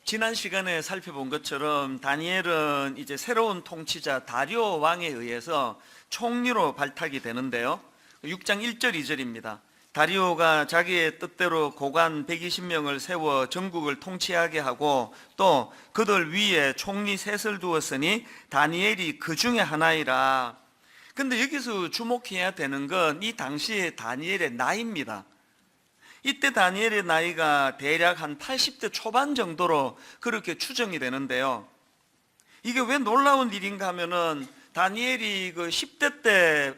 지난 시간에 살펴본 것처럼 다니엘은 이제 새로운 통치자 다리오 왕에 의해서 총리로 발탁이 되는데요. 6장 1절 2절입니다. 다리오가 자기의 뜻대로 고관 120명을 세워 전국을 통치하게 하고 또 그들 위에 총리 셋을 두었으니 다니엘이 그 중에 하나이라. 근데 여기서 주목해야 되는 건 이 당시의 다니엘의 나이입니다. 이때 다니엘의 나이가 대략 한 80대 초반 정도로 그렇게 추정이 되는데요. 이게 왜 놀라운 일인가 하면은 다니엘이 그 10대 때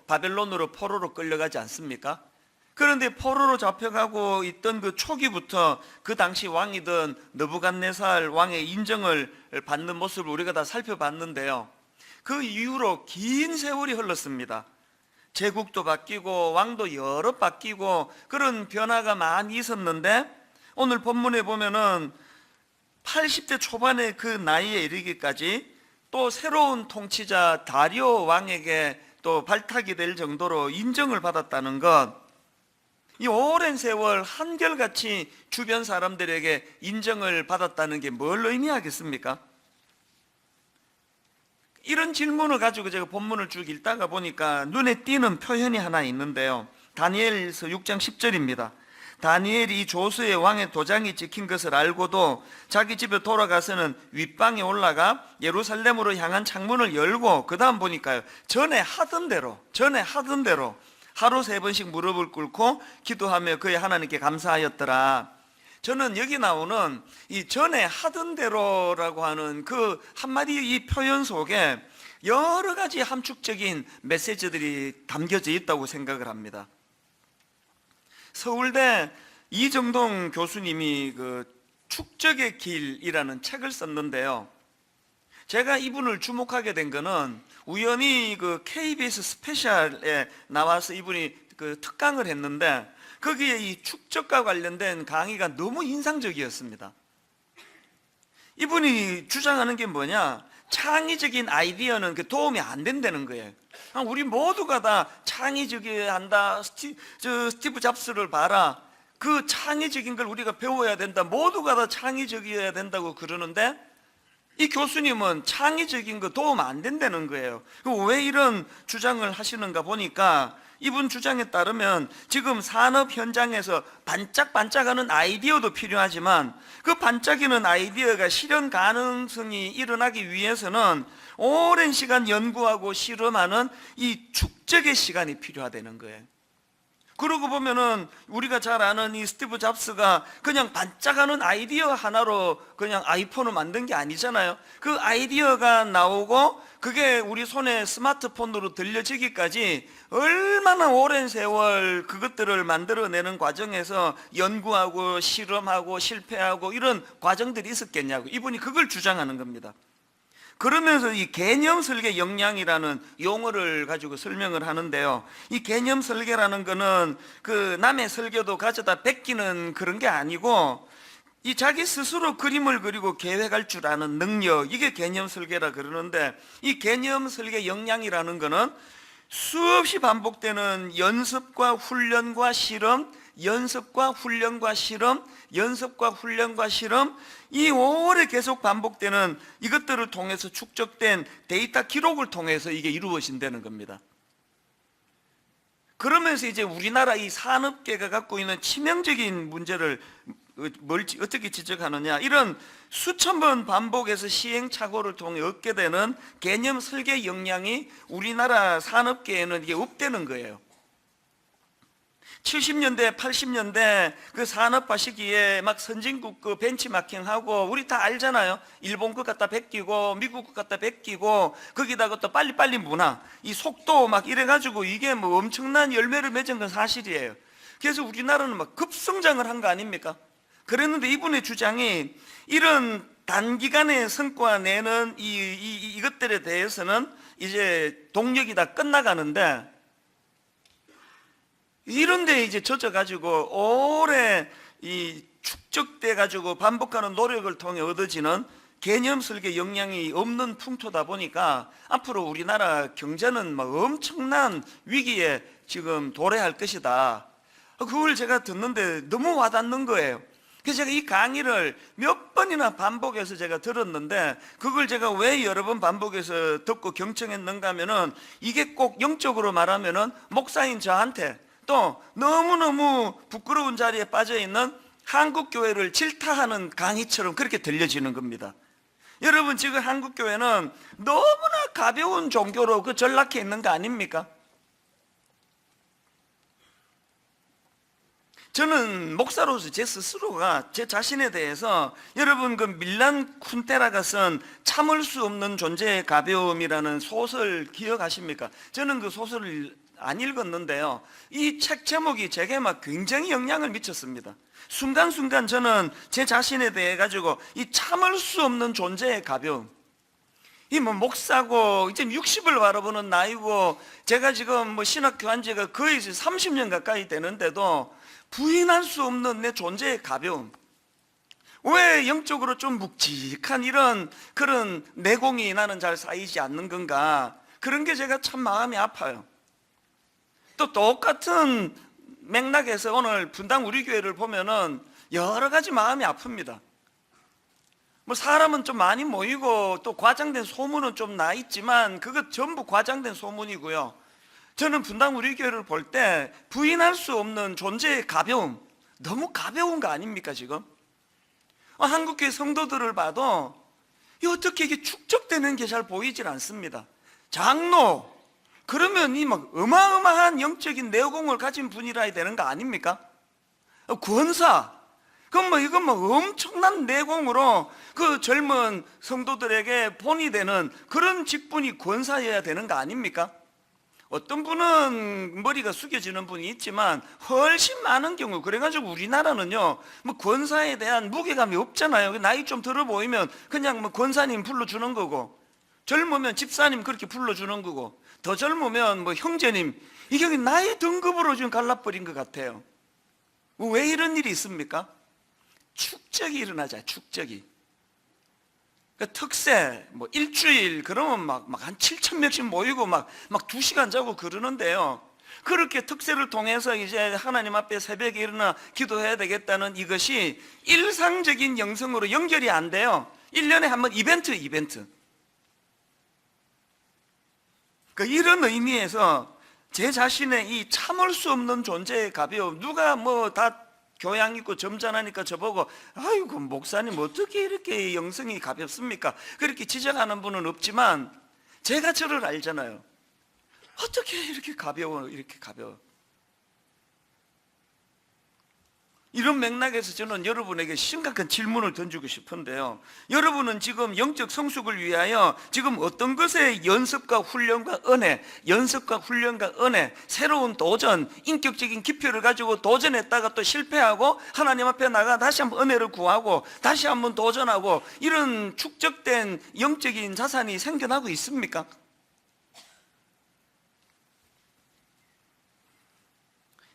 바벨론으로 포로로 끌려가지 않습니까? 그런데 포로로 잡혀가고 있던 그 초기부터 그 당시 왕이던 느부갓네살 왕의 인정을 받는 모습을 우리가 다 살펴봤는데요. 그 이후로 긴 세월이 흘렀습니다. 제국도 바뀌고 왕도 여러 바뀌고 그런 변화가 많이 있었는데 오늘 본문에 보면은 80대 초반의 그 나이에 이르기까지 또 새로운 통치자 다리오 왕에게 또 발탁이 될 정도로 인정을 받았다는 것, 이 오랜 세월 한결같이 주변 사람들에게 인정을 받았다는 게 뭘 의미하겠습니까? 이런 질문을 가지고 제가 본문을 쭉 읽다가 보니까 눈에 띄는 표현이 하나 있는데요. 다니엘서 6장 10절입니다. 다니엘이 조수의 왕의 도장이 찍힌 것을 알고도 자기 집에 돌아가서는 윗방에 올라가 예루살렘으로 향한 창문을 열고 그 다음 보니까요, 전에 하던 대로 하루 3번씩 무릎을 꿇고 기도하며 그의 하나님께 감사하였더라. 저는 여기 나오는 이 전에 하던 대로라고 하는 그 한마디 이 표현 속에 여러 가지 함축적인 메시지들이 담겨져 있다고 생각을 합니다. 서울대 이정동 교수님이 그 축적의 길이라는 책을 썼는데요. 제가 이분을 주목하게 된 거는 우연히 그 KBS 스페셜에 나와서 이분이 그 특강을 했는데 거기에 이 축적과 관련된 강의가 너무 인상적이었습니다. 이분이 주장하는 게 뭐냐? 창의적인 아이디어는 도움이 안 된다는 거예요. 우리 모두가 다 창의적이어야 한다. 스티브 잡스를 봐라. 그 창의적인 걸 우리가 배워야 된다. 모두가 다 창의적이어야 된다고 그러는데 이 교수님은 창의적인 거 도움 안 된다는 거예요. 왜 이런 주장을 하시는가 보니까 이분 주장에 따르면 지금 산업 현장에서 반짝반짝하는 아이디어도 필요하지만 그 반짝이는 아이디어가 실현 가능성이 일어나기 위해서는 오랜 시간 연구하고 실험하는 이 축적의 시간이 필요하다는 거예요. 그러고 보면은 우리가 잘 아는 이 스티브 잡스가 그냥 반짝하는 아이디어 하나로 그냥 아이폰을 만든 게 아니잖아요. 그 아이디어가 나오고 그게 우리 손에 스마트폰으로 들려지기까지 얼마나 오랜 세월 그것들을 만들어내는 과정에서 연구하고 실험하고 실패하고 이런 과정들이 있었겠냐고 이분이 그걸 주장하는 겁니다. 그러면서 이 개념 설계 역량이라는 용어를 가지고 설명을 하는데요. 이 개념 설계라는 거는 그 남의 설계도 가져다 베끼는 그런 게 아니고 이 자기 스스로 그림을 그리고 계획할 줄 아는 능력, 이게 개념 설계라 그러는데 이 개념 설계 역량이라는 거는 수없이 반복되는 연습과 훈련과 실험, 연습과 훈련과 실험, 연습과 훈련과 실험, 이 오래 계속 반복되는 이것들을 통해서 축적된 데이터 기록을 통해서 이게 이루어진다는 겁니다. 그러면서 이제 우리나라 이 산업계가 갖고 있는 치명적인 문제를 어떻게 지적하느냐, 이런 수천 번 반복해서 시행착오를 통해 얻게 되는 개념 설계 역량이 우리나라 산업계에는 이게 없다는 거예요. 70년대, 80년대 그 산업화 시기에 막 선진국 그 벤치마킹하고 우리 다 알잖아요. 일본 것 갖다 베끼고 미국 것 갖다 베끼고 거기다가 또 빨리빨리 문화, 이 속도 막 이래가지고 이게 뭐 엄청난 열매를 맺은 건 사실이에요. 그래서 우리나라는 막 급성장을 한 거 아닙니까? 그랬는데 이분의 주장이 이런 단기간에 성과 내는 이것들에 대해서는 이제 동력이 다 끝나가는데 이런데 이제 젖어가지고 오래 이 축적돼가지고 반복하는 노력을 통해 얻어지는 개념 설계 역량이 없는 풍토다 보니까 앞으로 우리나라 경제는 막 엄청난 위기에 지금 도래할 것이다. 그걸 제가 듣는데 너무 와닿는 거예요. 그래서 제가 이 강의를 몇 번이나 반복해서 제가 들었는데, 그걸 제가 왜 여러 번 반복해서 듣고 경청했는가 하면은, 이게 꼭 영적으로 말하면은 목사인 저한테 또 너무너무 부끄러운 자리에 빠져있는 한국교회를 질타하는 강의처럼 그렇게 들려지는 겁니다. 여러분, 지금 한국교회는 너무나 가벼운 종교로 전락해 있는 거 아닙니까? 저는 목사로서 제 스스로가 제 자신에 대해서, 여러분 그 밀란 쿤테라가 쓴 참을 수 없는 존재의 가벼움이라는 소설 기억하십니까? 저는 그 소설을 안 읽었는데요, 이 책 제목이 제게 막 굉장히 영향을 미쳤습니다. 순간순간 저는 제 자신에 대해 가지고 이 참을 수 없는 존재의 가벼움, 이 뭐 목사고 이제 60을 바라보는 나이고, 제가 지금 뭐 신학 교한 지가 거의 30년 가까이 되는데도 부인할 수 없는 내 존재의 가벼움, 왜 영적으로 좀 묵직한 이런 그런 내공이 나는 잘 쌓이지 않는 건가, 그런 게 제가 참 마음이 아파요. 또 똑같은 맥락에서 오늘 분당 우리 교회를 보면은 여러 가지 마음이 아픕니다. 뭐 사람은 좀 많이 모이고 또 과장된 소문은 좀 나 있지만 그것 전부 과장된 소문이고요. 저는 분당 우리 교회를 볼 때 부인할 수 없는 존재의 가벼움, 너무 가벼운 거 아닙니까 지금? 한국교회 성도들을 봐도 어떻게 이게 축적되는 게 잘 보이질 않습니다. 장로, 그러면 이 막 어마어마한 영적인 내공을 가진 분이라야 되는 거 아닙니까? 권사, 그럼 뭐 이건 뭐 엄청난 내공으로 그 젊은 성도들에게 본이 되는 그런 직분이 권사여야 되는 거 아닙니까? 어떤 분은 머리가 숙여지는 분이 있지만 훨씬 많은 경우, 그래가지고 우리나라는요 뭐 권사에 대한 무게감이 없잖아요. 나이 좀 들어 보이면 그냥 뭐 권사님 불러주는 거고, 젊으면 집사님 그렇게 불러주는 거고, 더 젊으면 뭐 형제님, 이게 나이 등급으로 지금 갈라버린 것 같아요. 왜 이런 일이 있습니까? 축적이 일어나자, 축적이. 그 특세, 뭐 일주일, 그러면 막 한 7,000명씩 모이고 막 2시간 자고 그러는데요. 그렇게 특세를 통해서 이제 하나님 앞에 새벽에 일어나 기도해야 되겠다는 이것이 일상적인 영성으로 연결이 안 돼요. 1년에 한 번 이벤트. 이런 의미에서 제 자신의 이 참을 수 없는 존재의 가벼움, 누가 뭐 다 교양 있고 점잖으니까 저보고 아이고 목사님 어떻게 이렇게 영성이 가볍습니까? 그렇게 지적하는 분은 없지만 제가 저를 알잖아요. 어떻게 이렇게 가벼워, 이렇게 가벼워. 이런 맥락에서 저는 여러분에게 심각한 질문을 던지고 싶은데요, 여러분은 지금 영적 성숙을 위하여 지금 어떤 것에 연습과 훈련과 은혜, 새로운 도전, 인격적인 기표를 가지고 도전했다가 또 실패하고 하나님 앞에 나가 다시 한번 은혜를 구하고 다시 한번 도전하고, 이런 축적된 영적인 자산이 생겨나고 있습니까?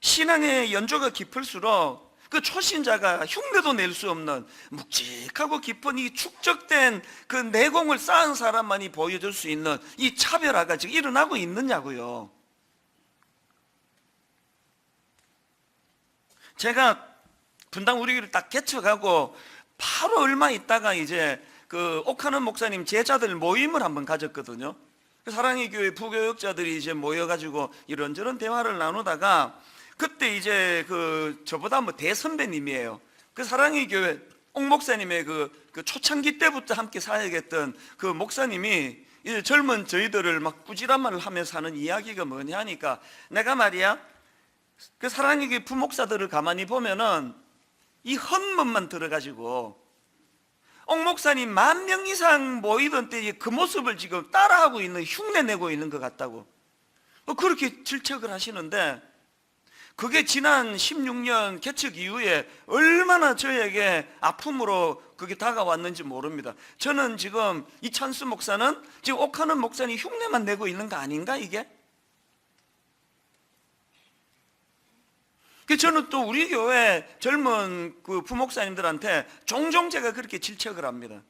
신앙의 연조가 깊을수록 그 초신자가 흉내도 낼 수 없는 묵직하고 깊은 이 축적된 그 내공을 쌓은 사람만이 보여줄 수 있는 이 차별화가 지금 일어나고 있느냐고요. 제가 분당 우리 교회를 딱 개척하고 바로 얼마 있다가 이제 그 옥하는 목사님 제자들 모임을 한번 가졌거든요. 사랑의 교회 부교역자들이 이제 모여가지고 이런저런 대화를 나누다가, 그때 이제 저보다 뭐 대선배님이에요. 그 사랑의 교회 옥 목사님의 그 초창기 때부터 함께 사역했던 그 목사님이 이제 젊은 저희들을 막 꾸지람을 하면서 하는 이야기가 뭐냐 하니까, 내가 말이야 그 사랑의 교회 부목사들을 가만히 보면은 이 헌문만 들어가지고 옥 목사님 10,000명 이상 모이던 때 그 모습을 지금 따라하고 있는, 흉내내고 있는 것 같다고 그렇게 질책을 하시는데, 그게 지난 16년 개척 이후에 얼마나 저에게 아픔으로 그게 다가왔는지 모릅니다. 저는 지금 이찬수 목사는 지금 옥하는 목사님 흉내만 내고 있는 거 아닌가 이게? 저는 또 우리 교회 젊은 그 부목사님들한테 종종 제가 그렇게 질책을 합니다.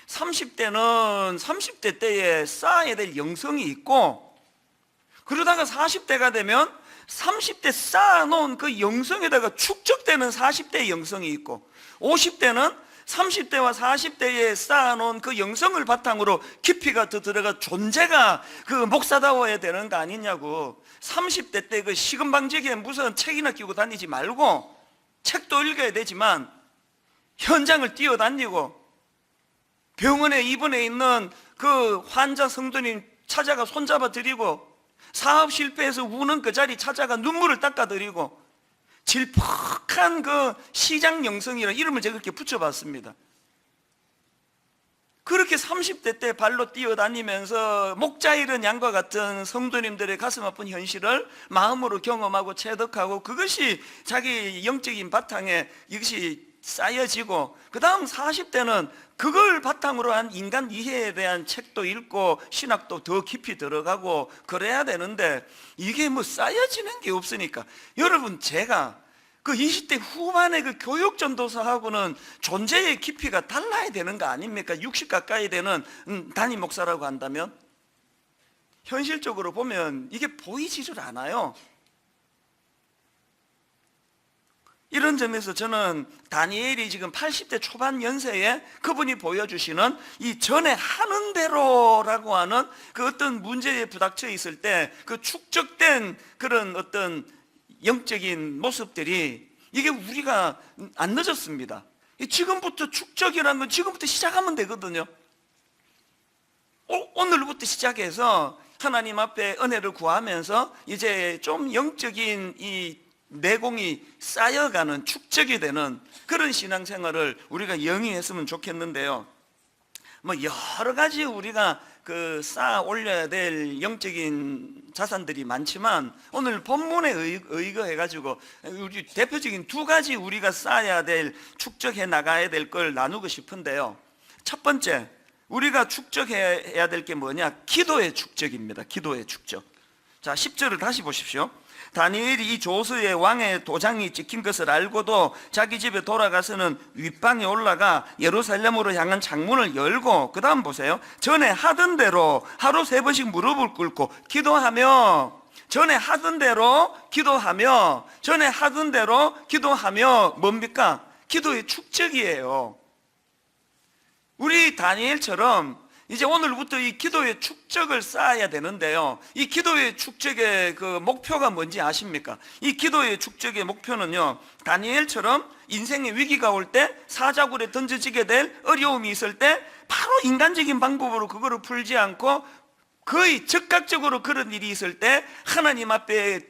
30대는 30대 때에 쌓아야 될 영성이 있고, 그러다가 40대가 되면 30대 쌓아놓은 그 영성에다가 축적되는 40대의 영성이 있고, 50대는 30대와 40대에 쌓아놓은 그 영성을 바탕으로 깊이가 더 들어가 존재가 그 목사다워야 되는 거 아니냐고. 30대 때 그 시금방지기에 무슨 책이나 끼고 다니지 말고, 책도 읽어야 되지만 현장을 뛰어다니고, 병원에 입원해 있는 그 환자 성도님 찾아가 손잡아 드리고, 사업 실패해서 우는 그 자리 찾아가 눈물을 닦아 드리고, 질퍽한 그 시장 영성이라는 이름을 제가 그렇게 붙여봤습니다. 그렇게 30대 때 발로 뛰어다니면서 목자 잃은 양과 같은 성도님들의 가슴 아픈 현실을 마음으로 경험하고 체득하고, 그것이 자기 영적인 바탕에 이것이 쌓여지고, 그 다음 40대는 그걸 바탕으로 한 인간 이해에 대한 책도 읽고 신학도 더 깊이 들어가고 그래야 되는데, 이게 뭐 쌓여지는 게 없으니까. 여러분, 제가 그 20대 후반의 그 교육전도사하고는 존재의 깊이가 달라야 되는 거 아닙니까? 60 가까이 되는 담임 목사라고 한다면 현실적으로 보면 이게 보이지를 않아요. 이런 점에서 저는 다니엘이 지금 80대 초반 연세에 그분이 보여주시는 이 전에 하는 대로라고 하는 그 어떤 문제에 부닥쳐 있을 때 그 축적된 그런 어떤 영적인 모습들이, 이게 우리가 안 늦었습니다. 지금부터 축적이라는 건 지금부터 시작하면 되거든요. 오늘부터 시작해서 하나님 앞에 은혜를 구하면서 이제 좀 영적인 이 내공이 쌓여가는, 축적이 되는 그런 신앙생활을 우리가 영위했으면 좋겠는데요. 뭐 여러 가지 우리가 그 쌓아 올려야 될 영적인 자산들이 많지만, 오늘 본문에 의거해가지고 우리 대표적인 두 가지 우리가 쌓아야 될, 축적해 나가야 될 걸 나누고 싶은데요. 첫 번째, 우리가 축적해야 될 게 뭐냐? 기도의 축적입니다. 기도의 축적. 자, 10절을 다시 보십시오. 다니엘이 이 조서에 왕의 도장이 찍힌 것을 알고도 자기 집에 돌아가서는 윗방에 올라가 예루살렘으로 향한 창문을 열고, 그 다음 보세요. 전에 하던 대로 하루 3번씩 무릎을 꿇고 기도하며, 전에 하던 대로 기도하며, 전에 하던 대로 기도하며, 뭡니까? 기도의 축적이에요. 우리 다니엘처럼 이제 오늘부터 이 기도의 축적을 쌓아야 되는데요. 이 기도의 축적의 그 목표가 뭔지 아십니까? 이 기도의 축적의 목표는요, 다니엘처럼 인생의 위기가 올 때, 사자굴에 던져지게 될 어려움이 있을 때 바로 인간적인 방법으로 그거를 풀지 않고 거의 즉각적으로 그런 일이 있을 때 하나님 앞에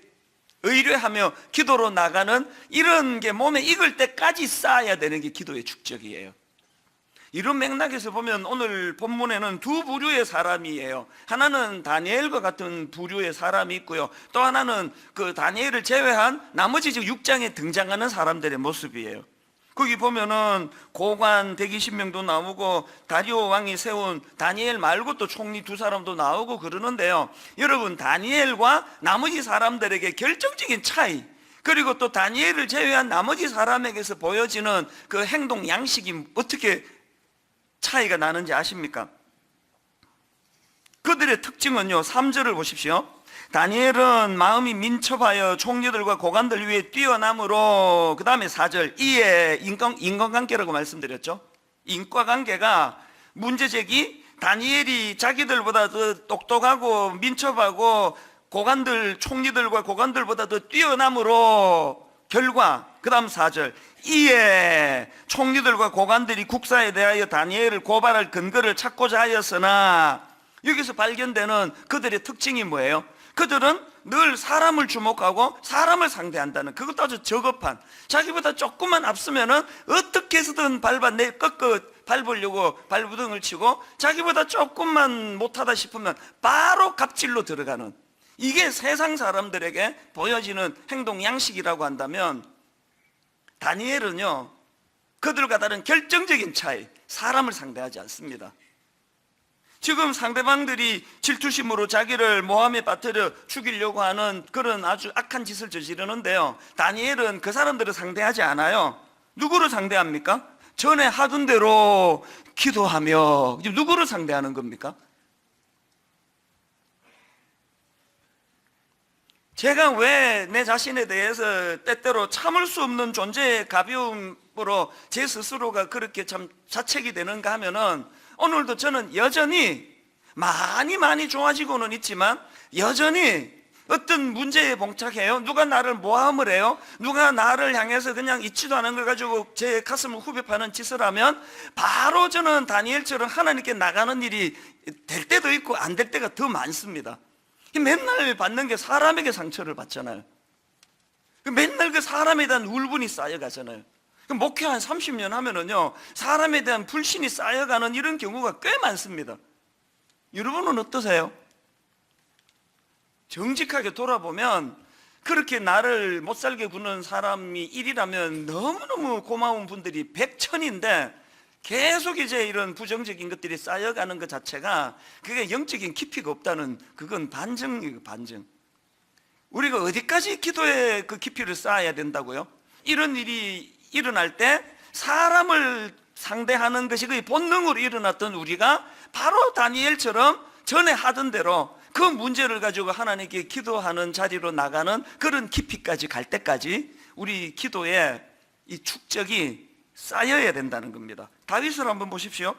의뢰하며 기도로 나가는, 이런 게 몸에 익을 때까지 쌓아야 되는 게 기도의 축적이에요. 이런 맥락에서 보면 오늘 본문에는 두 부류의 사람이에요. 하나는 다니엘과 같은 부류의 사람이 있고요, 또 하나는 그 다니엘을 제외한 나머지 6장에 등장하는 사람들의 모습이에요. 거기 보면은 고관 120명도 나오고, 다리오 왕이 세운 다니엘 말고 또 총리 2사람도 나오고 그러는데요. 여러분, 다니엘과 나머지 사람들에게 결정적인 차이, 그리고 또 다니엘을 제외한 나머지 사람에게서 보여지는 그 행동 양식이 어떻게 차이가 나는지 아십니까? 그들의 특징은요, 3절을 보십시오. 다니엘은 마음이 민첩하여 총리들과 고관들 위에 뛰어남으로, 그 다음에 4절, 이에 인간관계라고 말씀드렸죠. 인과관계가 문제제기, 다니엘이 자기들보다 더 똑똑하고 민첩하고 고관들, 총리들과 고관들보다 더 뛰어남으로, 결과, 그 다음 4절, 이에 총리들과 고관들이 국사에 대하여 다니엘을 고발할 근거를 찾고자 하였으나, 여기서 발견되는 그들의 특징이 뭐예요? 그들은 늘 사람을 주목하고 사람을 상대한다는, 그것도 아주 저급한, 자기보다 조금만 앞서면은 어떻게 해서든 꺾어 밟으려고 발부등을 치고, 자기보다 조금만 못하다 싶으면 바로 갑질로 들어가는, 이게 세상 사람들에게 보여지는 행동 양식이라고 한다면, 다니엘은요, 그들과 다른 결정적인 차이, 사람을 상대하지 않습니다. 지금 상대방들이 질투심으로 자기를 모함에 빠뜨려 죽이려고 하는 그런 아주 악한 짓을 저지르는데요, 다니엘은 그 사람들을 상대하지 않아요. 누구를 상대합니까? 전에 하던 대로 기도하며. 누구를 상대하는 겁니까? 제가 왜 내 자신에 대해서 때때로 참을 수 없는 존재의 가벼움으로 제 스스로가 그렇게 참 자책이 되는가 하면은, 오늘도 저는 여전히 많이 좋아지고는 있지만 여전히 어떤 문제에 봉착해요. 누가 나를 모함을 해요. 누가 나를 향해서 그냥 있지도 않은 걸 가지고 제 가슴을 후벼 파는 짓을 하면 바로 저는 다니엘처럼 하나님께 나가는 일이 될 때도 있고 안 될 때가 더 많습니다. 맨날 받는 게 사람에게 상처를 받잖아요. 맨날 그 사람에 대한 울분이 쌓여가잖아요. 목회 한 30년 하면은요, 사람에 대한 불신이 쌓여가는 이런 경우가 꽤 많습니다. 여러분은 어떠세요? 정직하게 돌아보면 그렇게 나를 못살게 구는 사람이 1이라면 너무너무 고마운 분들이 백천인데, 계속 이제 이런 부정적인 것들이 쌓여가는 것 자체가 그게 영적인 깊이가 없다는, 그건 반증이에요, 반증. 우리가 어디까지 기도의 그 깊이를 쌓아야 된다고요? 이런 일이 일어날 때 사람을 상대하는 것이 거의 본능으로 일어났던 우리가 바로 다니엘처럼 전에 하던 대로 그 문제를 가지고 하나님께 기도하는 자리로 나가는 그런 깊이까지 갈 때까지 우리 기도에 이 축적이 쌓여야 된다는 겁니다. 다윗을 한번 보십시오.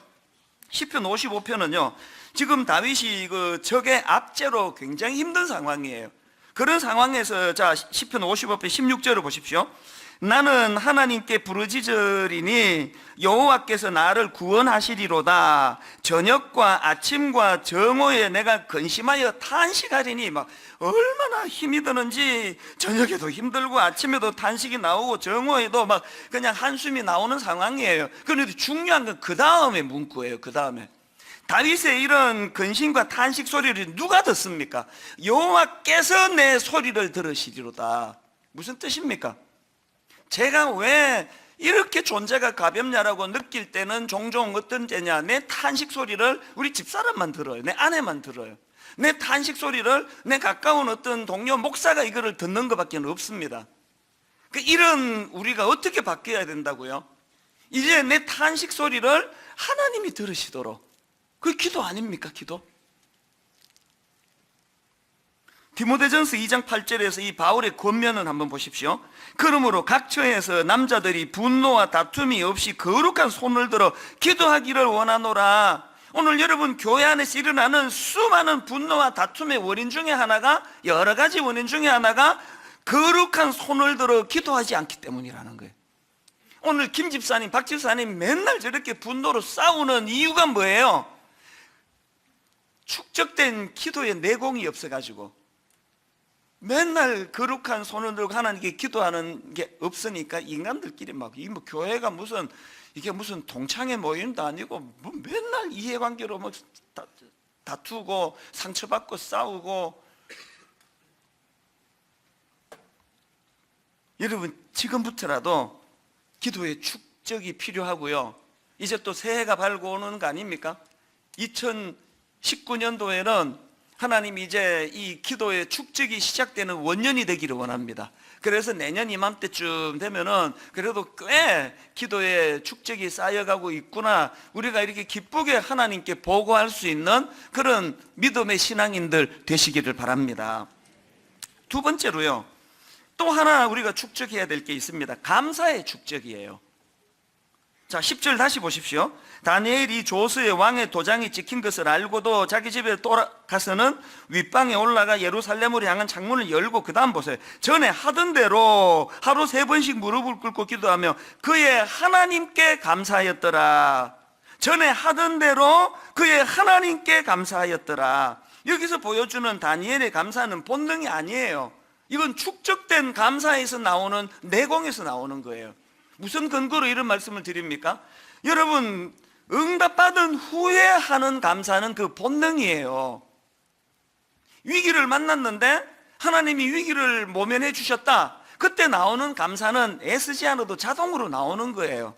시편 55편은요, 지금 다윗이 그 적의 압제로 굉장히 힘든 상황이에요. 그런 상황에서 자 시편 55편 16절을 보십시오. 나는 하나님께 부르짖으리니 여호와께서 나를 구원하시리로다. 저녁과 아침과 정오에 내가 근심하여 탄식하리니, 막 얼마나 힘이 드는지 저녁에도 힘들고 아침에도 탄식이 나오고 정오에도 막 그냥 한숨이 나오는 상황이에요. 그런데 중요한 건 그 다음에 문구예요. 그 다음에 다윗의 이런 근심과 탄식 소리를 누가 듣습니까? 여호와께서 내 소리를 들으시리로다. 무슨 뜻입니까? 제가 왜 이렇게 존재가 가볍냐라고 느낄 때는 종종 어떤 때냐, 내 탄식 소리를 우리 집사람만 들어요. 내 아내만 들어요. 내 탄식 소리를 내 가까운 어떤 동료 목사가 이거를 듣는 것밖에 없습니다. 이런 우리가 어떻게 바뀌어야 된다고요? 이제 내 탄식 소리를 하나님이 들으시도록. 그게 기도 아닙니까? 기도? 디모데전서 2장 8절에서 이 바울의 권면을 한번 보십시오. 그러므로 각 처에서 남자들이 분노와 다툼이 없이 거룩한 손을 들어 기도하기를 원하노라. 오늘 여러분 교회 안에서 일어나는 수많은 분노와 다툼의 원인 중에 하나가, 여러 가지 원인 중에 하나가 거룩한 손을 들어 기도하지 않기 때문이라는 거예요. 오늘 김 집사님, 박 집사님 맨날 저렇게 분노로 싸우는 이유가 뭐예요? 축적된 기도의 내공이 없어가지고 맨날 거룩한 손을 들고 하나님께 기도하는 게 없으니까 인간들끼리 막 이 뭐 교회가 무슨 이게 무슨 동창회 모임도 아니고 뭐 맨날 이해관계로 막 다투고 상처받고 싸우고. 여러분 지금부터라도 기도의 축적이 필요하고요. 이제 또 새해가 밝고 오는 거 아닙니까? 2019년도에는 하나님이 이제 이 기도의 축적이 시작되는 원년이 되기를 원합니다. 그래서 내년 이맘때쯤 되면은 그래도 꽤 기도의 축적이 쌓여가고 있구나, 우리가 이렇게 기쁘게 하나님께 보고할 수 있는 그런 믿음의 신앙인들 되시기를 바랍니다. 두 번째로요, 또 하나 우리가 축적해야 될 게 있습니다. 감사의 축적이에요. 자 10절 다시 보십시오. 다니엘이 조스의 왕의 도장이 찍힌 것을 알고도 자기 집에 돌아가서는 윗방에 올라가 예루살렘으로 향한 창문을 열고, 그 다음 보세요. 전에 하던 대로 하루 3번씩 무릎을 꿇고 기도하며 그의 하나님께 감사하였더라. 전에 하던 대로 그의 하나님께 감사하였더라. 여기서 보여주는 다니엘의 감사는 본능이 아니에요. 이건 축적된 감사에서 나오는 내공에서 나오는 거예요. 무슨 근거로 이런 말씀을 드립니까? 여러분 응답받은 후에 하는 감사는 그 본능이에요. 위기를 만났는데 하나님이 위기를 모면해 주셨다, 그때 나오는 감사는 애쓰지 않아도 자동으로 나오는 거예요.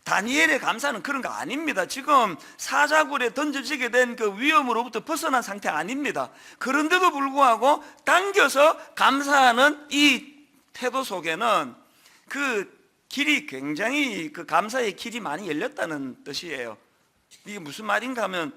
다니엘의 감사는 그런 거 아닙니다. 지금 사자굴에 던져지게 된 그 위험으로부터 벗어난 상태 아닙니다. 그런데도 불구하고 당겨서 감사하는 이 태도 속에는 그 길이 굉장히, 그 감사의 길이 많이 열렸다는 뜻이에요. 이게 무슨 말인가 하면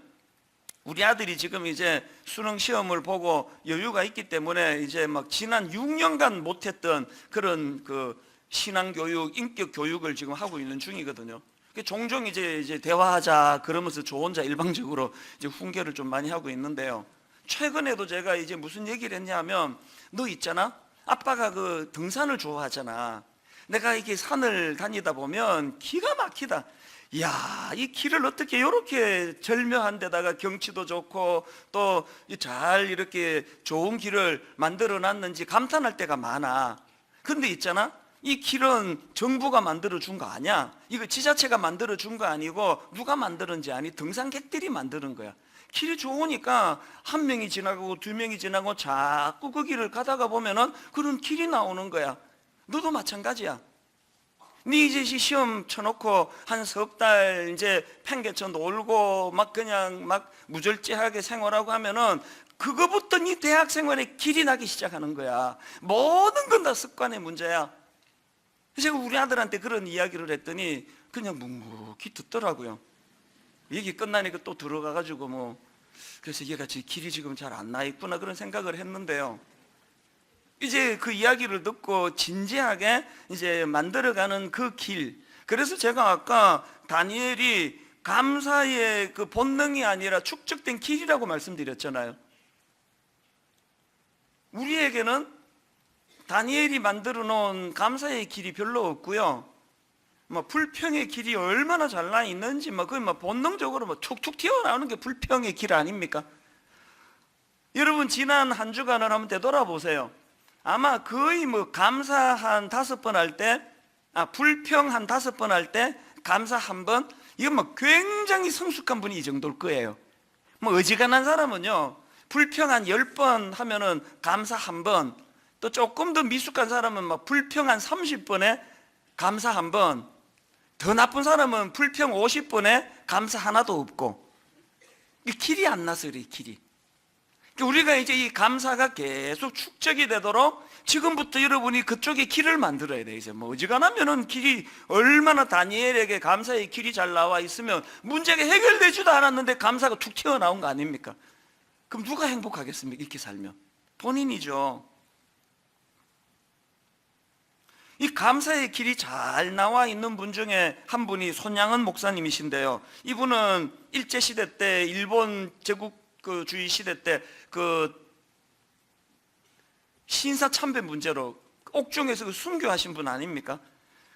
우리 아들이 지금 이제 수능 시험을 보고 여유가 있기 때문에 이제 막 지난 6년간 못했던 그런 그 신앙 교육, 인격 교육을 지금 하고 있는 중이거든요. 종종 이제 대화하자 그러면서 저 혼자 일방적으로 이제 훈계를 좀 많이 하고 있는데요. 최근에도 제가 이제 무슨 얘기를 했냐면, 너 있잖아, 아빠가 그 등산을 좋아하잖아. 내가 이렇게 산을 다니다 보면 기가 막히다. 이야, 이 길을 어떻게 이렇게 절묘한 데다가 경치도 좋고 또 잘 이렇게 좋은 길을 만들어 놨는지 감탄할 때가 많아. 근데 있잖아, 이 길은 정부가 만들어 준 거 아니야. 이거 지자체가 만들어 준 거 아니고 누가 만들었는지 아니? 등산객들이 만드는 거야. 길이 좋으니까 한 명이 지나가고 두 명이 지나고 자꾸 그 길을 가다가 보면은 그런 길이 나오는 거야. 너도 마찬가지야. 네 이제 시험 쳐놓고 한 석 달 이제 팽개쳐 놀고 막 그냥 막 무절제하게 생활하고 하면은 그거부터 네 대학 생활에 길이 나기 시작하는 거야. 모든 건 다 습관의 문제야. 제가 우리 아들한테 그런 이야기를 했더니 그냥 묵묵히 듣더라고요. 얘기 끝나니까 또 들어가가지고 뭐, 그래서 얘가 길이 지금 잘 안 나 있구나 그런 생각을 했는데요. 이제 그 이야기를 듣고 진지하게 이제 만들어가는 그 길. 그래서 제가 아까 다니엘이 감사의 그 본능이 아니라 축적된 길이라고 말씀드렸잖아요. 우리에게는 다니엘이 만들어 놓은 감사의 길이 별로 없고요. 뭐 불평의 길이 얼마나 잘 나 있는지 그게 본능적으로 툭툭 튀어나오는 게 불평의 길 아닙니까? 여러분 지난 한 주간을 한번 되돌아보세요. 아마 거의 감사 한 5번 할 때, 불평 한 5번 할 때, 감사 한 번, 이건 굉장히 성숙한 분이 이 정도일 거예요. 어지간한 사람은요, 불평 한 10번 하면은 감사 한 번, 또 조금 더 미숙한 사람은 불평 한 30번에 감사 한 번, 더 나쁜 사람은 불평 50번에 감사 하나도 없고, 길이 안 나서 그래, 길이. 우리가 이제 이 감사가 계속 축적이 되도록 지금부터 여러분이 그쪽에 길을 만들어야 돼. 이제 어지간하면은 길이 얼마나 다니엘에게 감사의 길이 잘 나와 있으면 문제가 해결되지도 않았는데 감사가 툭 튀어나온 거 아닙니까? 그럼 누가 행복하겠습니까? 이렇게 살면 본인이죠. 이 감사의 길이 잘 나와 있는 분 중에 한 분이 손양은 목사님이신데요. 이분은 일제시대 때 일본 제국주의 시대 때 그 신사참배 문제로 옥중에서 순교하신 분 아닙니까?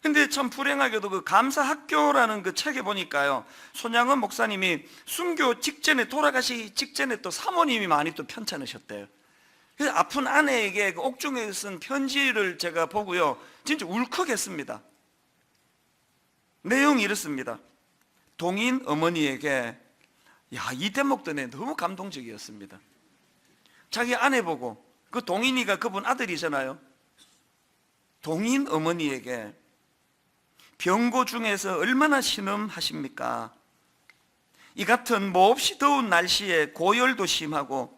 근데 참 불행하게도 그 감사학교라는 그 책에 보니까요, 손양은 목사님이 순교 직전에 돌아가시 직전에 또 사모님이 많이 또 편찮으셨대요. 그래서 아픈 아내에게 그 옥중에 쓴 편지를 제가 보고요, 진짜 울컥했습니다. 내용이 이렇습니다. 동인 어머니에게, 이 대목도 너무 감동적이었습니다. 자기 아내 보고, 그 동인이가 그분 아들이잖아요. 동인 어머니에게 병고 중에서 얼마나 신음하십니까? 이 같은 몹시 더운 날씨에 고열도 심하고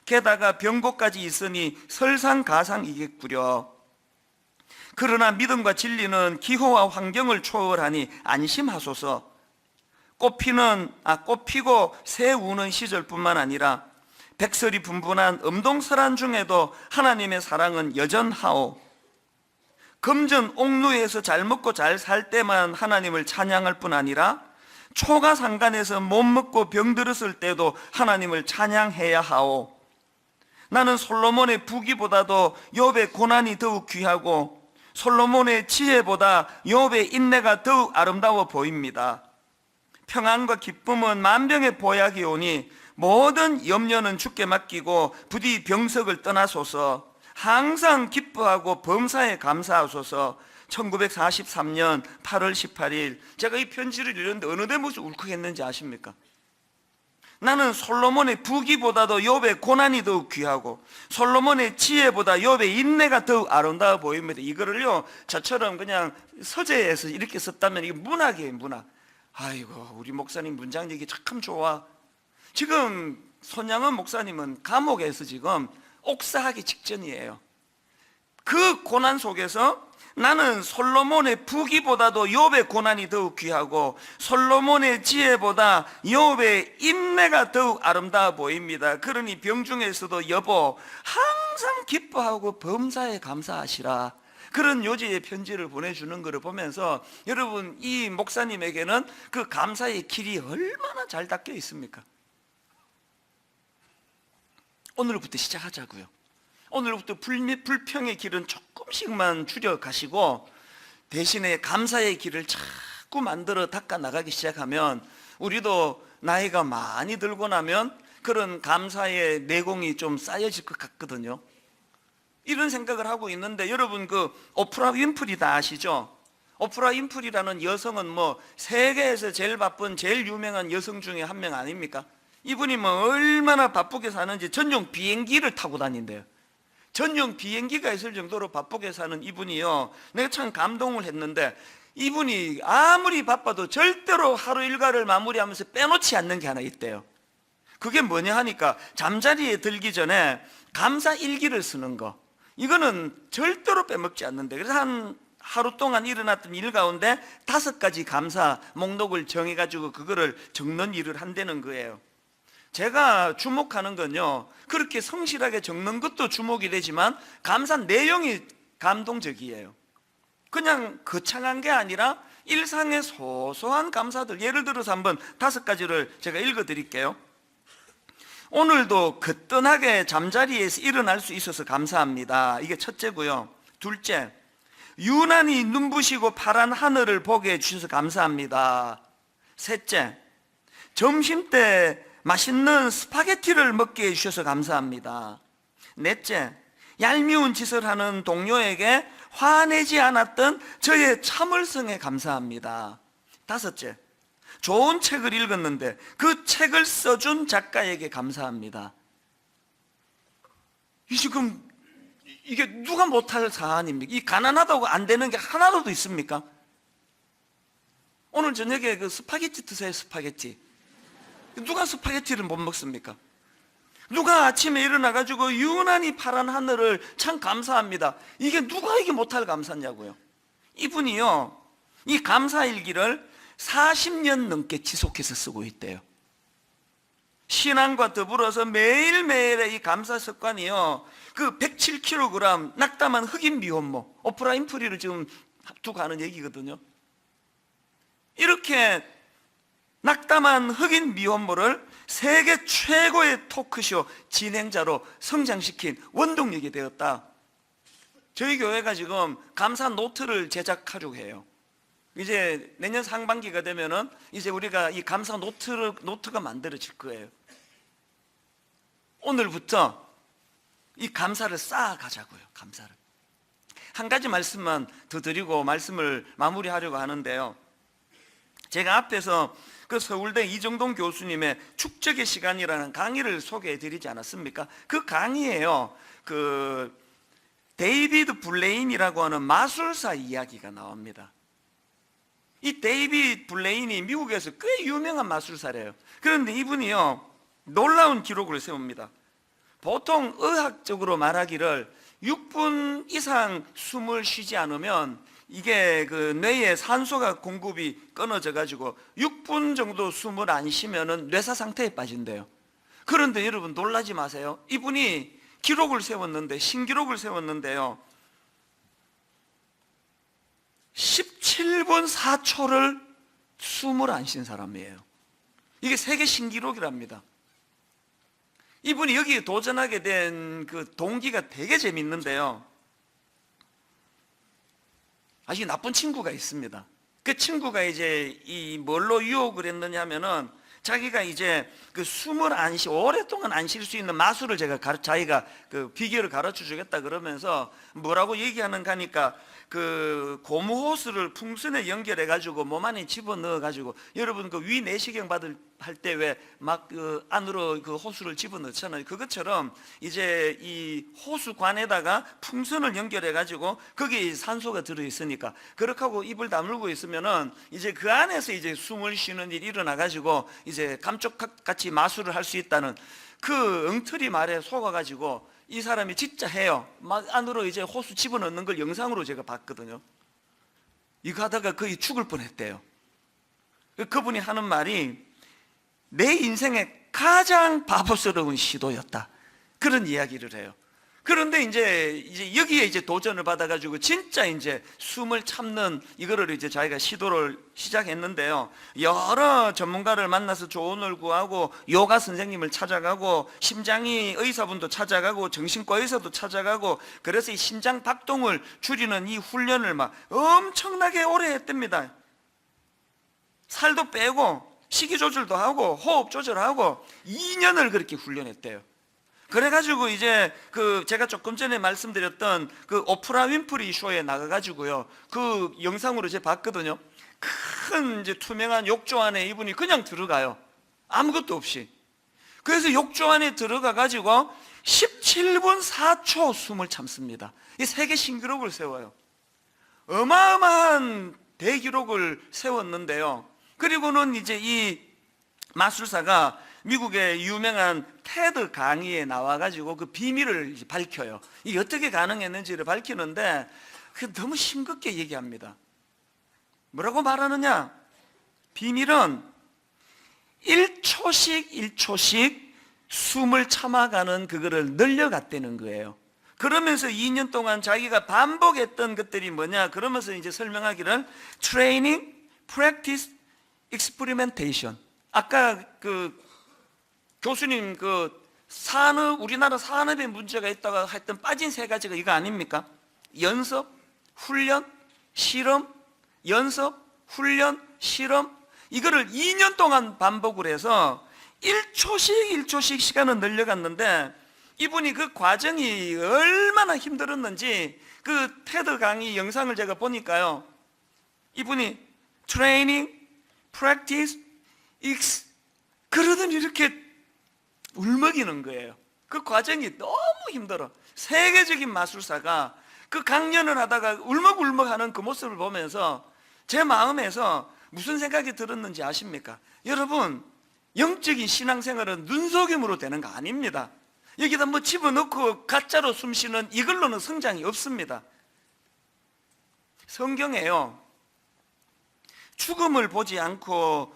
게다가 병고까지 있으니 설상가상이겠구려. 그러나 믿음과 진리는 기호와 환경을 초월하니 안심하소서. 꽃피고 새 우는 시절뿐만 아니라 백설이 분분한 음동설한 중에도 하나님의 사랑은 여전하오. 금전 옥루에서 잘 먹고 잘 살 때만 하나님을 찬양할 뿐 아니라 초가상간에서 못 먹고 병들었을 때도 하나님을 찬양해야 하오. 나는 솔로몬의 부귀보다도 욥의 고난이 더욱 귀하고 솔로몬의 지혜보다 욥의 인내가 더욱 아름다워 보입니다. 평안과 기쁨은 만병의 보약이 오니 모든 염려는 주께 맡기고 부디 병석을 떠나소서. 항상 기뻐하고 범사에 감사하소서. 1943년 8월 18일 제가 이 편지를 읽었는데 어느 대목에서 울컥했는지 아십니까? 나는 솔로몬의 부귀보다도 욥의 고난이 더욱 귀하고 솔로몬의 지혜보다 욥의 인내가 더욱 아름다워 보입니다. 이거를요, 저처럼 그냥 서재에서 이렇게 썼다면 이게 문학이에요, 문학. 아이고, 우리 목사님 문장 얘기 참 좋아. 지금 손양은 목사님은 감옥에서 지금 옥사하기 직전이에요. 그 고난 속에서 나는 솔로몬의 부귀보다도 욥의 고난이 더욱 귀하고 솔로몬의 지혜보다 욥의 인내가 더욱 아름다워 보입니다. 그러니 병중에서도 여보 항상 기뻐하고 범사에 감사하시라, 그런 요지의 편지를 보내주는 것을 보면서 여러분, 이 목사님에게는 그 감사의 길이 얼마나 잘 닦여 있습니까? 오늘부터 시작하자고요. 오늘부터 불평의 길은 조금씩만 줄여가시고 대신에 감사의 길을 자꾸 만들어 닦아 나가기 시작하면, 우리도 나이가 많이 들고 나면 그런 감사의 내공이 좀 쌓여질 것 같거든요. 이런 생각을 하고 있는데, 여러분 그 오프라 윈프리 다 아시죠? 오프라 윈프리라는 여성은 뭐 세계에서 제일 바쁜 제일 유명한 여성 중에 한 명 아닙니까? 이분이 뭐 얼마나 바쁘게 사는지 전용 비행기를 타고 다닌대요. 전용 비행기가 있을 정도로 바쁘게 사는 이분이요, 내가 참 감동을 했는데, 이분이 아무리 바빠도 절대로 하루 일과를 마무리하면서 빼놓지 않는 게 하나 있대요. 그게 뭐냐 하니까 잠자리에 들기 전에 감사 일기를 쓰는 거. 이거는 절대로 빼먹지 않는데, 그래서 한 하루 동안 일어났던 일 가운데 5가지 감사 목록을 정해가지고 그거를 적는 일을 한다는 거예요. 제가 주목하는 건요, 그렇게 성실하게 적는 것도 주목이 되지만 감사 내용이 감동적이에요. 그냥 거창한 게 아니라 일상의 소소한 감사들, 예를 들어서 한번 5가지를 제가 읽어 드릴게요. 오늘도 거뜬하게 잠자리에서 일어날 수 있어서 감사합니다. 이게 첫째고요. 둘째, 유난히 눈부시고 파란 하늘을 보게 해주셔서 감사합니다. 셋째, 점심때 맛있는 스파게티를 먹게 해주셔서 감사합니다. 넷째, 얄미운 짓을 하는 동료에게 화내지 않았던 저의 참을성에 감사합니다. 다섯째, 좋은 책을 읽었는데 그 책을 써준 작가에게 감사합니다. 이 지금 이게 누가 못할 사안입니까? 이 가난하다고 안 되는 게 하나라도 있습니까? 오늘 저녁에 그 스파게티 드세요. 스파게티. 누가 스파게티를 못 먹습니까? 누가 아침에 일어나가지고 유난히 파란 하늘을 참 감사합니다. 이게 누가 이게 못할 감사냐고요. 이분이요, 이 감사일기를 40년 넘게 지속해서 쓰고 있대요. 신앙과 더불어서 매일매일의 이 감사 습관이요, 그 107kg 낙담한 흑인 미혼모, 오프라 윈프리를 지금 두고 하는 얘기거든요. 이렇게 낙담한 흑인 미혼모를 세계 최고의 토크쇼 진행자로 성장시킨 원동력이 되었다. 저희 교회가 지금 감사 노트를 제작하려고 해요. 이제 내년 상반기가 되면은 이제 우리가 이 감사 노트가 만들어질 거예요. 오늘부터 이 감사를 쌓아가자고요. 감사를. 한 가지 말씀만 더 드리고 말씀을 마무리하려고 하는데요. 제가 앞에서 그 서울대 이정동 교수님의 축적의 시간이라는 강의를 소개해 드리지 않았습니까? 그 강의에요, 그 데이비드 블레인이라고 하는 마술사 이야기가 나옵니다. 이 데이비드 블레인이 미국에서 꽤 유명한 마술사래요. 그런데 이분이요, 놀라운 기록을 세웁니다. 보통 의학적으로 말하기를 6분 이상 숨을 쉬지 않으면 이게 그 뇌에 산소가 공급이 끊어져 가지고 6분 정도 숨을 안 쉬면은 뇌사 상태에 빠진대요. 그런데 여러분 놀라지 마세요. 이분이 기록을 세웠는데, 신기록을 세웠는데요, 17분 4초를 숨을 안 쉰 사람이에요. 이게 세계 신기록이랍니다. 이분이 여기에 도전하게 된 그 동기가 되게 재밌는데요, 아주 나쁜 친구가 있습니다. 그 친구가 이제 이 뭘로 유혹을 했느냐 하면은, 자기가 이제 그 숨을 오랫동안 안 쉴 수 있는 마술을 자기가 그 비결을 가르쳐 주겠다 그러면서 뭐라고 얘기하는가 하니까, 그 고무호스를 풍선에 연결해 가지고 몸 안에 집어넣어 가지고, 여러분 그 위 내시경 할 때 왜 막 그 안으로 그 호수를 집어넣잖아요. 그것처럼 이제 이 호수관에다가 풍선을 연결해 가지고 거기에 산소가 들어 있으니까 그렇게 하고 입을 다물고 있으면은 이제 그 안에서 이제 숨을 쉬는 일이 일어나 가지고 이제 감쪽같이 마술을 할 수 있다는 그 엉터리 말에 속아 가지고 이 사람이 진짜 해요. 막 안으로 이제 호수 집어넣는 걸 영상으로 제가 봤거든요. 이거 하다가 거의 죽을 뻔했대요. 그분이 하는 말이 내 인생의 가장 바보스러운 시도였다, 그런 이야기를 해요. 그런데 이제 여기에 이제 도전을 받아가지고 진짜 이제 숨을 참는 이거를 이제 자기가 시도를 시작했는데요. 여러 전문가를 만나서 조언을 구하고 요가 선생님을 찾아가고 심장이 의사분도 찾아가고 정신과 의사도 찾아가고, 그래서 이 심장 박동을 줄이는 이 훈련을 막 엄청나게 오래 했답니다. 살도 빼고 식이 조절도 하고 호흡 조절하고 2년을 그렇게 훈련했대요. 그래가지고 이제 제가 조금 전에 말씀드렸던 오프라 윈프리 쇼에 나가가지고요, 그 영상으로 제가 봤거든요. 큰 이제 투명한 욕조 안에 이분이 그냥 들어가요. 아무것도 없이. 그래서 욕조 안에 들어가가지고 17분 4초 숨을 참습니다. 이 세계 신기록을 세워요. 어마어마한 대기록을 세웠는데요. 그리고는 이제 이 마술사가 미국의 유명한 테드 강의에 나와가지고 그 비밀을 밝혀요. 이게 어떻게 가능했는지를 밝히는데 너무 싱겁게 얘기합니다. 뭐라고 말하느냐? 비밀은 1초씩 1초씩 숨을 참아가는 그거를 늘려갔다는 거예요. 그러면서 2년 동안 자기가 반복했던 것들이 뭐냐? 그러면서 이제 설명하기를 트레이닝, 프랙티스, 익스퍼리멘테이션. 아까 교수님 우리나라 산업에 문제가 있다고 했던 빠진 세 가지가 이거 아닙니까? 연습, 훈련, 실험, 연습, 훈련, 실험. 이거를 2년 동안 반복을 해서 1초씩 1초씩 시간을 늘려갔는데, 이분이 그 과정이 얼마나 힘들었는지 그 테드 강의 영상을 제가 보니까요, 이분이 트레이닝, 프랙티스, 익스 그러더니 이렇게 울먹이는 거예요. 그 과정이 너무 힘들어. 세계적인 마술사가 그 강연을 하다가 울먹울먹 하는 그 모습을 보면서 제 마음에서 무슨 생각이 들었는지 아십니까? 여러분, 영적인 신앙생활은 눈속임으로 되는 거 아닙니다. 여기다 뭐 집어넣고 가짜로 숨쉬는 이걸로는 성장이 없습니다. 성경에요, 죽음을 보지 않고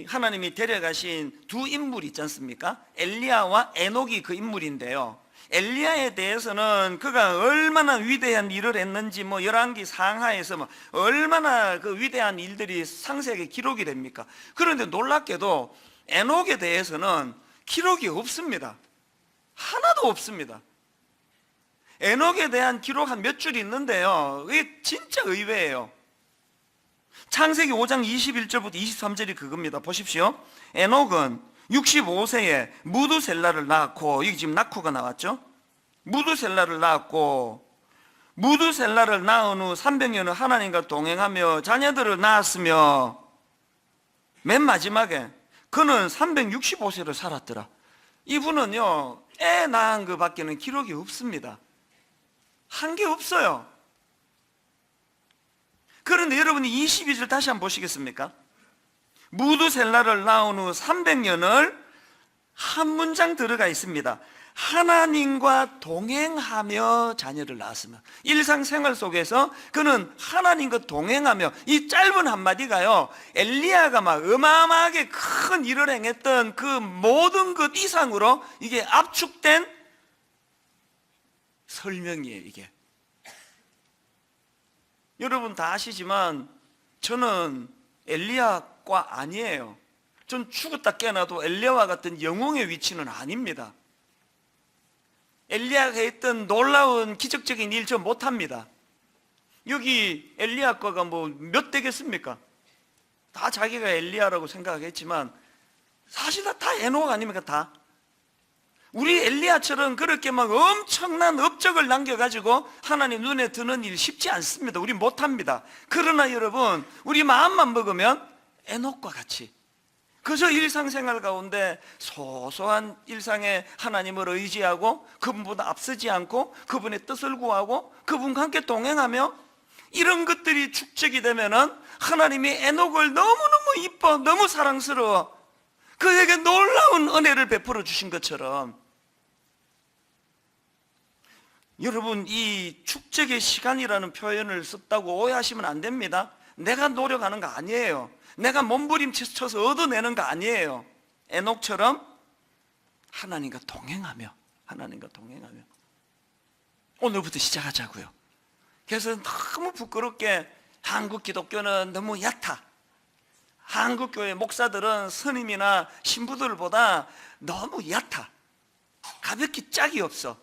하나님이 데려가신 두 인물이 있지 않습니까? 엘리야와 에녹이 그 인물인데요, 엘리야에 대해서는 그가 얼마나 위대한 일을 했는지 열왕기 상하에서 얼마나 그 위대한 일들이 상세하게 기록이 됩니까? 그런데 놀랍게도 에녹에 대해서는 기록이 없습니다. 하나도 없습니다. 에녹에 대한 기록 한 몇 줄 있는데요, 이게 진짜 의외예요. 창세기 5장 21절부터 23절이 그겁니다. 보십시오. 에녹은 65세에 무두셀라를 낳았고, 여기 지금 낳고가 나왔죠. 무두셀라를 낳았고, 무두셀라를 낳은 후 300년을 하나님과 동행하며 자녀들을 낳았으며, 맨 마지막에 그는 365세를 살았더라. 이분은요, 애 낳은 것 밖에는 기록이 없습니다. 한 게 없어요. 그런데 여러분이 22절 다시 한번 보시겠습니까? 무두셀라를 낳은 후 300년을 한 문장 들어가 있습니다. 하나님과 동행하며 자녀를 낳았으며. 일상생활 속에서 그는 하나님과 동행하며, 이 짧은 한마디가요, 엘리야가 막 어마어마하게 큰 일을 행했던 그 모든 것 이상으로 이게 압축된 설명이에요. 이게 여러분 다 아시지만 저는 엘리야과 아니에요. 전 죽었다 깨어나도 엘리야와 같은 영웅의 위치는 아닙니다. 엘리야가 했던 놀라운 기적적인 일 저 못합니다. 여기 엘리야과가 몇 되겠습니까? 다 자기가 엘리야라고 생각했지만 사실 다 에녹 아닙니까? 다. 우리 엘리야처럼 그렇게 막 엄청난 업적을 남겨가지고 하나님 눈에 드는 일 쉽지 않습니다. 우리 못합니다. 그러나 여러분, 우리 마음만 먹으면 에녹과 같이 그저 일상생활 가운데 소소한 일상에 하나님을 의지하고 그분보다 앞서지 않고 그분의 뜻을 구하고 그분과 함께 동행하며, 이런 것들이 축적이 되면은 하나님이 에녹을 너무너무 이뻐, 너무 사랑스러워, 그에게 놀라운 은혜를 베풀어 주신 것처럼 여러분, 이 축적의 시간이라는 표현을 썼다고 오해하시면 안 됩니다. 내가 노력하는 거 아니에요. 내가 몸부림쳐서 얻어내는 거 아니에요. 에녹처럼 하나님과 동행하며 오늘부터 시작하자고요. 그래서 너무 부끄럽게 한국 기독교는 너무 얕아, 한국 교회 목사들은 스님이나 신부들보다 너무 얕아, 가볍게 짝이 없어,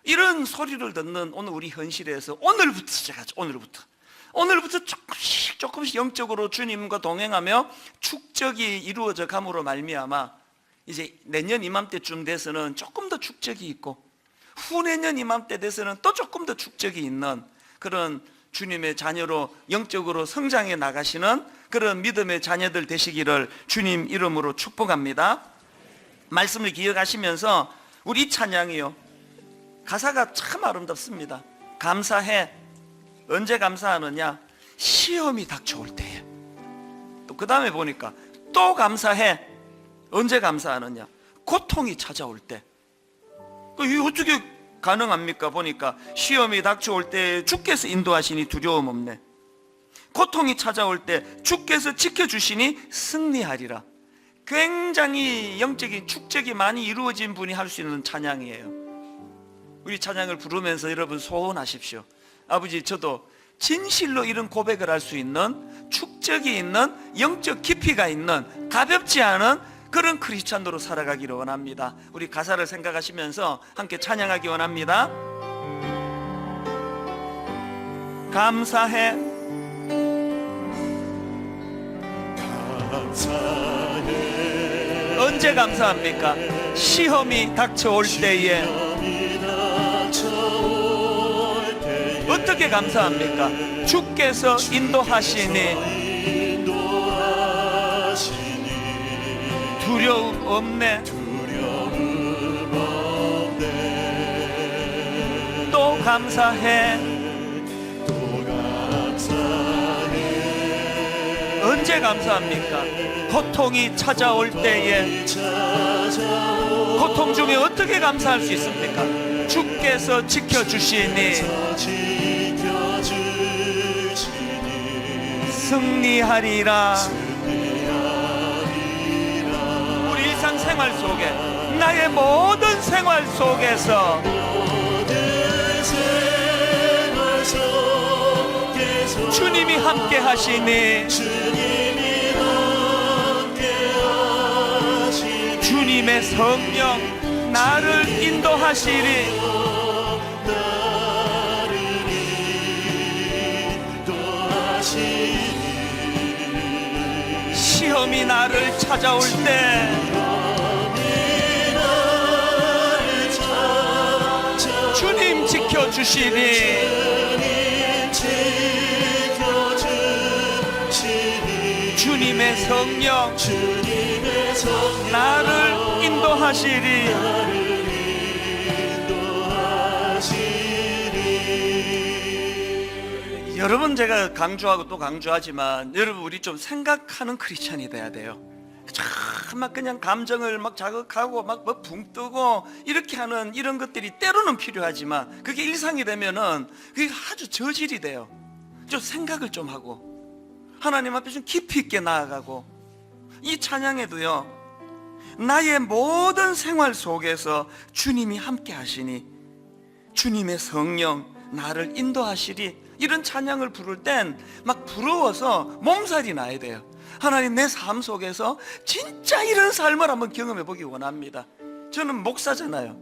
이런 소리를 듣는 오늘 우리 현실에서 오늘부터 시작하죠. 오늘부터 조금씩 영적으로 주님과 동행하며 축적이 이루어져 감으로 말미암아 이제 내년 이맘때쯤 돼서는 조금 더 축적이 있고, 후내년 이맘때 돼서는 또 조금 더 축적이 있는 그런 주님의 자녀로 영적으로 성장해 나가시는 그런 믿음의 자녀들 되시기를 주님 이름으로 축복합니다. 말씀을 기억하시면서 우리 이 찬양이요, 가사가 참 아름답습니다. 감사해. 언제 감사하느냐? 시험이 닥쳐올 때에. 또 그 다음에 보니까 또 감사해. 언제 감사하느냐? 고통이 찾아올 때. 이게 어떻게 가능합니까? 보니까 시험이 닥쳐올 때 주께서 인도하시니 두려움 없네. 고통이 찾아올 때 주께서 지켜주시니 승리하리라. 굉장히 영적인 축적이 많이 이루어진 분이 할 수 있는 찬양이에요. 우리 찬양을 부르면서 여러분 소원하십시오. 아버지, 저도 진실로 이런 고백을 할 수 있는 축적이 있는 영적 깊이가 있는 가볍지 않은 그런 크리스찬으로 살아가기를 원합니다. 우리 가사를 생각하시면서 함께 찬양하기 원합니다. 감사해. 언제 감사합니까? 시험이 닥쳐올 때에. 어떻게 감사합니까? 주께서 인도하시니 두려움 없네. 또 감사해. 언제 감사합니까? 고통이 찾아올 때에. 고통 중에 어떻게 감사할 수 있습니까? 주께서 지켜주시니 승리하리라. 우리 일상생활 속에, 나의 모든 생활 속에서 주님이 함께 하시니 주님의 성령 나를 인도하시리. 시험이 나를 찾아올 때 주님 지켜주시니 주님의 성령 나를 인도하시리. 여러분, 제가 강조하고 또 강조하지만 여러분, 우리 좀 생각하는 크리스찬이 돼야 돼요. 막 그냥 감정을 막 자극하고 막 붕 뜨고 이렇게 하는 이런 것들이 때로는 필요하지만 그게 일상이 되면은 그게 아주 저질이 돼요. 좀 생각을 좀 하고 하나님 앞에 좀 깊이 있게 나아가고, 이 찬양에도요, 나의 모든 생활 속에서 주님이 함께 하시니 주님의 성령 나를 인도하시리. 이런 찬양을 부를 땐 막 부러워서 몸살이 나야 돼요. 하나님, 내 삶 속에서 진짜 이런 삶을 한번 경험해 보기 원합니다. 저는 목사잖아요.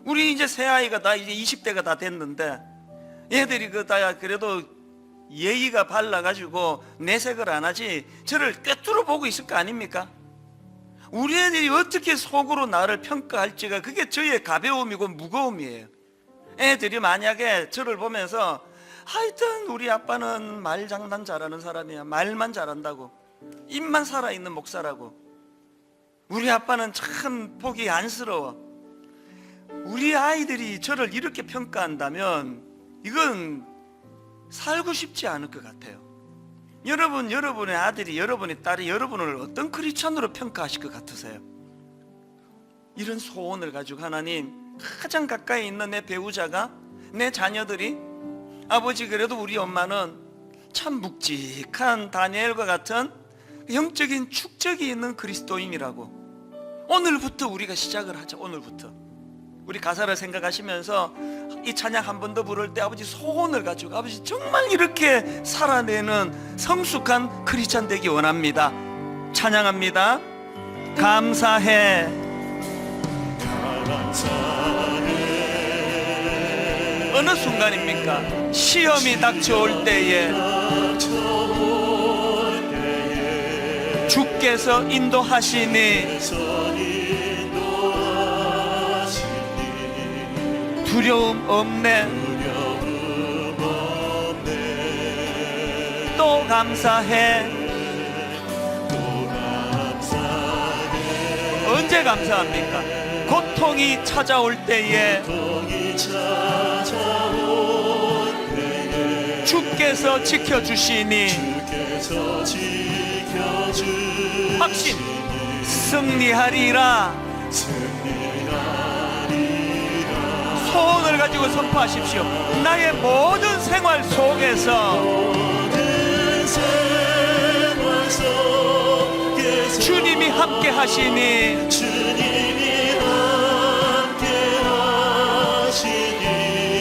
우리 이제 새아이가 다 이제 20대가 다 됐는데 얘들이 다 그래도 예의가 발라가지고 내색을 안 하지 저를 꿰뚫어 보고 있을 거 아닙니까? 우리 애들이 어떻게 속으로 나를 평가할지가 그게 저의 가벼움이고 무거움이에요. 애들이 만약에 저를 보면서 하여튼 우리 아빠는 말장난 잘하는 사람이야, 말만 잘한다고, 입만 살아있는 목사라고, 우리 아빠는 참 보기 안쓰러워, 우리 아이들이 저를 이렇게 평가한다면 이건 살고 싶지 않을 것 같아요. 여러분, 여러분의 아들이, 여러분의 딸이 여러분을 어떤 크리스찬으로 평가하실 것 같으세요? 이런 소원을 가지고 하나님, 가장 가까이 있는 내 배우자가 내 자녀들이 아버지 그래도 우리 엄마는 참 묵직한 다니엘과 같은 영적인 축적이 있는 그리스도인이라고 오늘부터 우리가 시작을 하자. 오늘부터 우리 가사를 생각하시면서 이 찬양 한 번 더 부를 때 아버지 소원을 가지고 아버지 정말 이렇게 살아내는 성숙한 크리스찬 되기 원합니다. 찬양합니다. 감사해. 어느 순간입니까? 시험이 닥쳐올 때에 주께서 인도하시니 두려움 없네. 또 감사해. 언제 감사합니까? 고통이 찾아올 때에 주께서 지켜주시니 확신 승리하리라. 소원을 가지고 선포하십시오. 나의 모든 생활 속에서 주님이 함께 하시니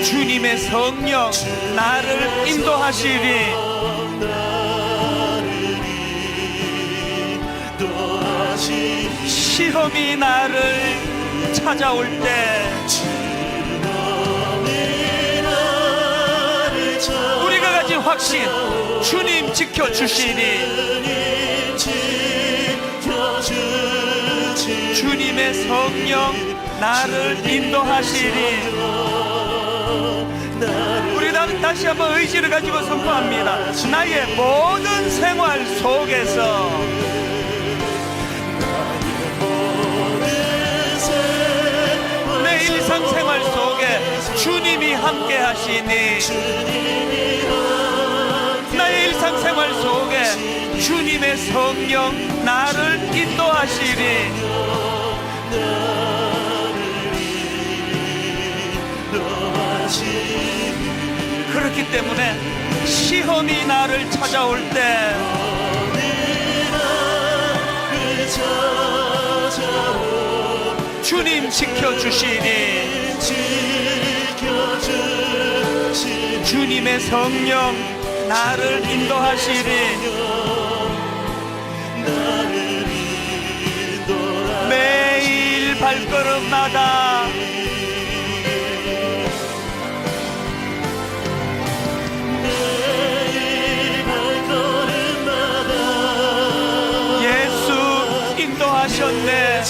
주님의 성령 나를 인도하시리. 시험이 나를 찾아올 때 우리가 가진 확신 주님 지켜주시니 주님의 성령 나를 인도하시리. 우리 다시 한번 의지를 가지고 선포합니다. 나의 모든 생활 속에서 내 일상생활 속에 주님이 함께 하시니 나의 일상생활 속에 주님의 성령 나를 인도하시리. 그렇기 때문에 시험이 나를 찾아올 때 주님 지켜주시니 주님의 성령 나를 인도하시리. 매일 발걸음마다 예수 인도하셨네.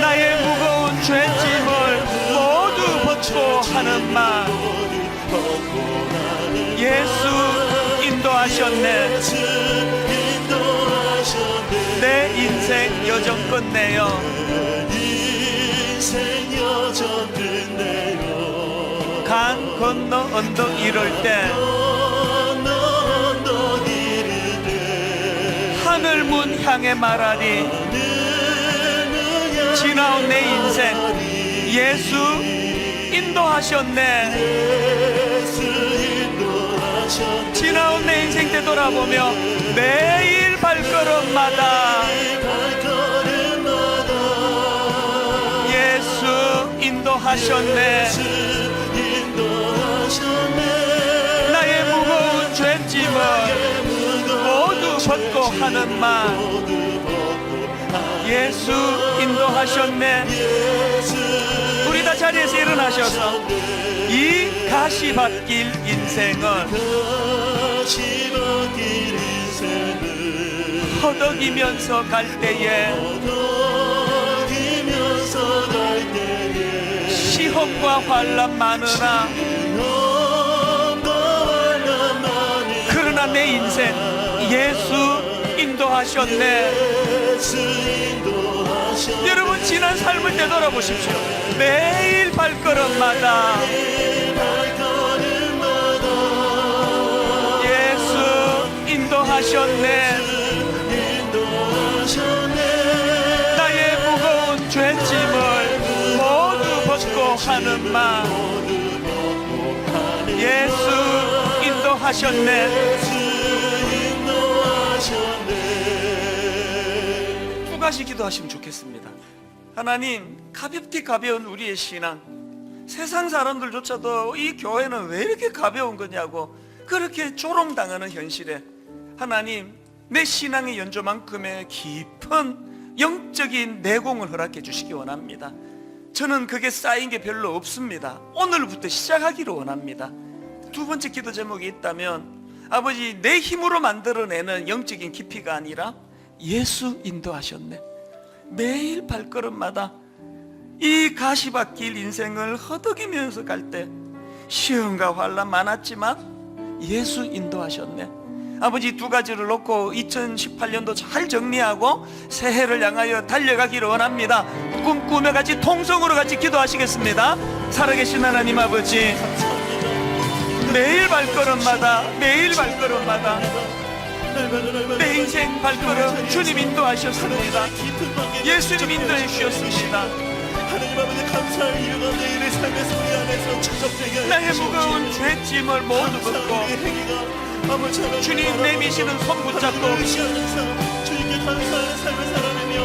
나의 무거운 죄짐을 모두 벗고 하는 말 예수 인도하셨네. 내 인생 여정 끝내요. 강 건너 언덕 이럴 때 하늘 문 향해 말하리. 지나온 내 인생 예수 인도하셨네. 지나온 내 인생 되돌아보며 매일 발걸음마다 예수 인도하셨네. 나의 무거운 죄짐을 모두 벗고 하는 말 예수 인도하셨네. 우리 다 자리에서 일어나셔서 이 가시밭길 인생은 허덕이면서 갈 때에 시험과 환난 많으나 그러나 내 인생 예수 인도하셨네. 여러분 지난 삶을 되돌아보십시오. 매일 발걸음마다 예수 인도하셨네. 나의 무거운 죄짐을 모두 벗고 말씀아 예수 인도하셨네. 두 가지 기도하시면 좋겠습니다. 하나님, 가볍디 가벼운 우리의 신앙, 세상 사람들조차도 이 교회는 왜 이렇게 가벼운 거냐고 그렇게 조롱당하는 현실에 하나님, 내 신앙의 연조만큼의 깊은 영적인 내공을 허락해 주시기 원합니다. 저는 그게 쌓인 게 별로 없습니다. 오늘부터 시작하기를 원합니다. 두 번째 기도 제목이 있다면, 아버지, 내 힘으로 만들어내는 영적인 깊이가 아니라 예수 인도하셨네. 매일 발걸음마다 이 가시밭길 인생을 허덕이면서 갈 때 시험과 환난 많았지만 예수 인도하셨네. 아버지, 두 가지를 놓고 2018년도 잘 정리하고 새해를 향하여 달려가기를 원합니다. 꿈꾸며 같이 통성으로 같이 기도하시겠습니다. 살아계신 하나님 아버지, 매일 발걸음마다 내 인생 발걸음 주님 인도하셨습니다. 예수님 인도해 주셨습니다. 하나님 아버지, 감사할 이유가 내일의 삶의 소리 안에서 축적되게 나의 무거운 죄짐을 모두 벗고 주님 내미시는 손 붙잡고 주님께 감사하는 삶을 살아내며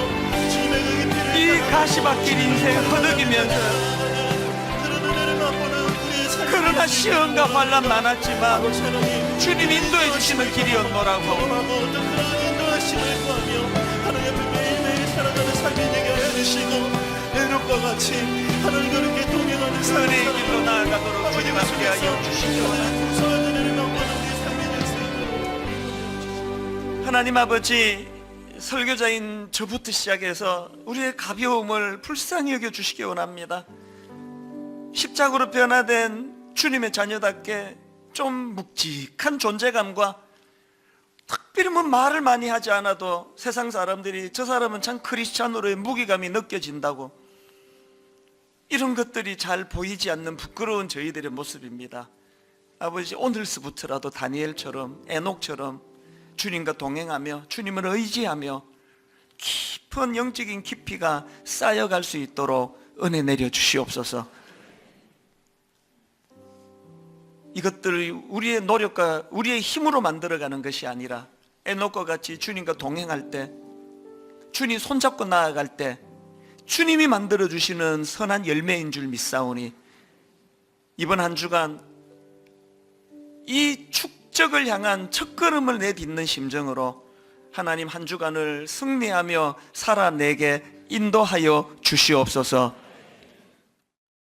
주님의 그 이 가시밭길 인생 허덕이면서, 그러나 시험과 환난 많았지만 주님 인도해 주시는 길이었노라고. 인도하심을 구하며 하나님 매일매일 살아가는 삶이 되게 하여 주시고, 애롭과 같이 하나님 그렇게 동행하는 은혜의 길로 나아가도록 주님 함께하여 주시옵소서. 하나님 아버지, 설교자인 저부터 시작해서 우리의 가벼움을 불쌍히 여겨 주시기 원합니다. 십자가로 변화된 주님의 자녀답게 좀 묵직한 존재감과, 특별히 말을 많이 하지 않아도 세상 사람들이 저 사람은 참 크리스찬으로의 무게감이 느껴진다고, 이런 것들이 잘 보이지 않는 부끄러운 저희들의 모습입니다. 아버지, 오늘서부터라도 다니엘처럼, 에녹처럼 주님과 동행하며 주님을 의지하며 깊은 영적인 깊이가 쌓여갈 수 있도록 은혜 내려 주시옵소서. 이것들을 우리의 노력과 우리의 힘으로 만들어가는 것이 아니라 에녹과 같이 주님과 동행할 때, 주님 손잡고 나아갈 때 주님이 만들어주시는 선한 열매인 줄 믿사오니, 이번 한 주간 이 축적을 향한 첫걸음을 내딛는 심정으로 하나님 한 주간을 승리하며 살아내게 인도하여 주시옵소서.